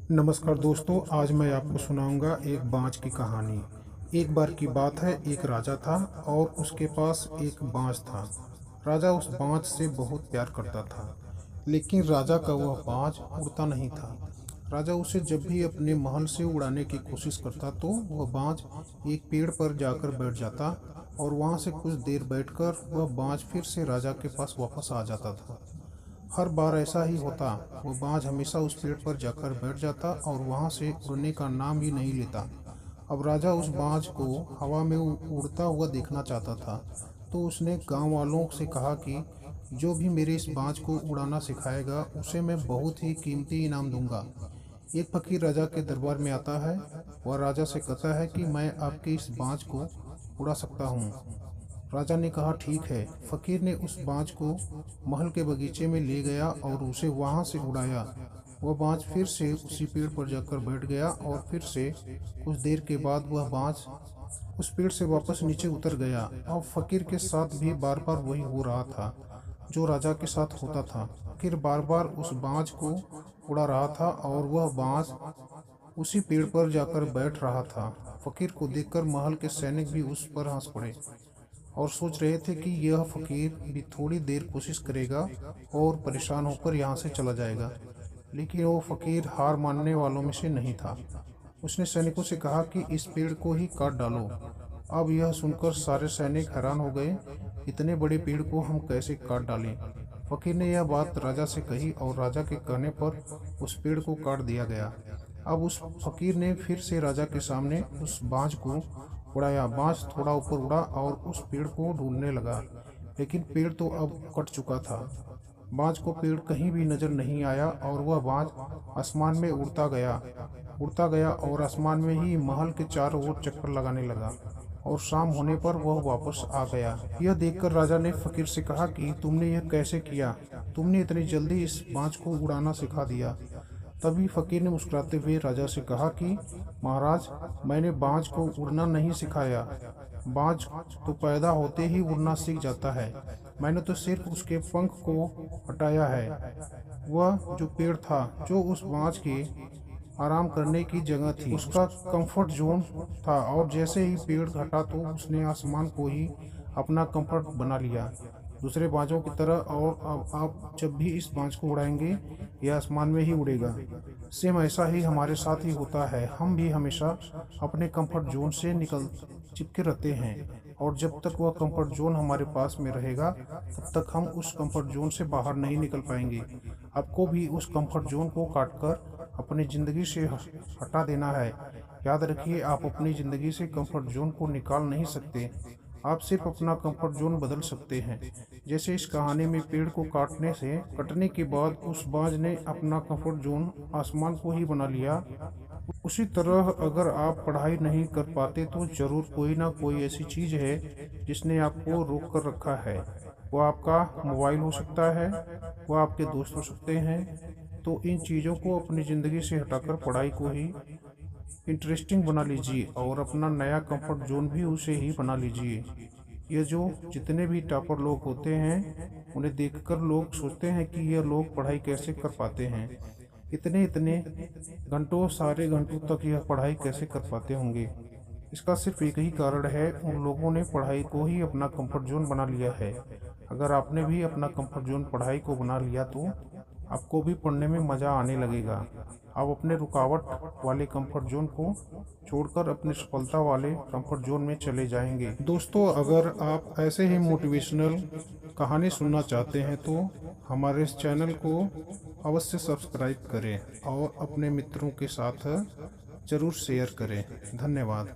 नमस्कार दोस्तों, आज मैं आपको सुनाऊंगा एक बाज की कहानी। एक बार की बात है, एक राजा था और उसके पास एक बाज था। राजा उस बाज से बहुत प्यार करता था, लेकिन राजा का वह बाज उड़ता नहीं था। राजा उसे जब भी अपने महल से उड़ाने की कोशिश करता तो वह बाज एक पेड़ पर जाकर बैठ जाता और वहां से कुछ देर बैठकर वह बाज फिर से राजा के पास वापस आ जाता था। हर बार ऐसा ही होता, वो बाज हमेशा उस पेड़ पर जाकर बैठ जाता और वहां से उड़ने का नाम ही नहीं लेता। अब राजा उस बाज को हवा में उड़ता हुआ देखना चाहता था, तो उसने गांव वालों से कहा कि जो भी मेरे इस बाज को उड़ाना सिखाएगा उसे मैं बहुत ही कीमती इनाम दूंगा। एक फकीर राजा के दरबार में आता है। वह राजा से कहता है कि मैं आपके इस बाज को उड़ा सकता हूँ। राजा ने कहा, ठीक है। फकीर ने उस बाज को महल के बगीचे में ले गया और उसे वहां से उड़ाया। वह बाज फिर से उसी पेड़ पर जाकर बैठ गया और फिर से कुछ देर के बाद वह बाज उस पेड़ से वापस नीचे उतर गया। अब फकीर के साथ भी बार बार वही हो रहा था जो राजा के साथ होता था। फकीर बार बार उस बाज को उड़ा रहा था और वह बाज उसी पेड़ पर जाकर बैठ रहा था। फकीर को देखकर महल के सैनिक भी उस पर हंस पड़े और सोच रहे थे कि यह फकीर भी थोड़ी देर कोशिश करेगा और परेशान होकर यहाँ से चला जाएगा। लेकिन वो फकीर हार मानने वालों में से नहीं था। उसने सैनिकों से कहा कि इस पेड़ को ही काट डालो। अब यह सुनकर सारे सैनिक हैरान हो गए, इतने बड़े पेड़ को हम कैसे काट डालें। फकीर ने यह बात राजा से कही और राजा के कहने पर उस पेड़ को काट दिया गया। अब उस फकीर ने फिर से राजा के सामने उस बाज को उड़ाया। बाज थोड़ा ऊपर उड़ा और उस पेड़ को ढूंढने लगा, लेकिन पेड़ तो अब कट चुका था। बाज को पेड़ कहीं भी नजर नहीं आया और वह बाज आसमान में उड़ता गया और आसमान में ही महल के चारों ओर चक्कर लगाने लगा और शाम होने पर वह वापस आ गया। यह देखकर राजा ने फकीर से कहा कि तुमने यह कैसे किया? तुमने इतनी जल्दी इस बाज को उड़ाना सिखा दिया। तभी फकीर ने मुस्कुराते हुए राजा से कहा कि महाराज, मैंने बाज को उड़ना नहीं सिखाया। बाज तो पैदा होते ही उड़ना सीख जाता है। मैंने तो सिर्फ उसके पंख को हटाया है। वह जो पेड़ था जो उस बाज के आराम करने की जगह थी, उसका कंफर्ट जोन था, और जैसे ही पेड़ हटा तो उसने आसमान को ही अपना कंफर्ट बना लिया, दूसरे बाजों की तरह। और अब आप जब भी इस बाज को उड़ाएंगे यह आसमान में ही उड़ेगा। सेम ऐसा ही हमारे साथ ही होता है। हम भी हमेशा अपने कंफर्ट जोन से निकल चिपके रहते हैं, और जब तक वह कंफर्ट जोन हमारे पास में रहेगा तब तक हम उस कंफर्ट जोन से बाहर नहीं निकल पाएंगे। आपको भी उस कंफर्ट जोन को काटकर अपनी ज़िंदगी से हटा देना है। याद रखिए, आप अपनी ज़िंदगी से कंफर्ट जोन को निकाल नहीं सकते, आप सिर्फ अपना कंफर्ट जोन बदल सकते हैं। जैसे इस कहानी में पेड़ को कटने के बाद उस बाज ने अपना कंफर्ट जोन आसमान को ही बना लिया, उसी तरह अगर आप पढ़ाई नहीं कर पाते तो जरूर कोई ना कोई ऐसी चीज़ है जिसने आपको रोक कर रखा है। वो आपका मोबाइल हो सकता है, वो आपके दोस्त हो सकते हैं। तो इन चीज़ों को अपनी ज़िंदगी से हटाकर पढ़ाई को ही इंटरेस्टिंग बना लीजिए और अपना नया कंफर्ट जोन भी उसे ही बना लीजिए। ये जो जितने भी टॉपर लोग होते हैं उन्हें देखकर लोग सोचते हैं कि यह लोग पढ़ाई कैसे कर पाते हैं, इतने इतने घंटों, सारे घंटों तक यह पढ़ाई कैसे कर पाते होंगे। इसका सिर्फ एक ही कारण है, उन लोगों ने पढ़ाई को ही अपना कंफर्ट जोन बना लिया है। अगर आपने भी अपना कंफर्ट जोन पढ़ाई को बना लिया तो आपको भी पढ़ने में मज़ा आने लगेगा। आप अपने रुकावट वाले कंफर्ट जोन को छोड़कर अपने सफलता वाले कंफर्ट जोन में चले जाएंगे। दोस्तों, अगर आप ऐसे ही मोटिवेशनल कहानी सुनना चाहते हैं तो हमारे इस चैनल को अवश्य सब्सक्राइब करें और अपने मित्रों के साथ ज़रूर शेयर करें। धन्यवाद।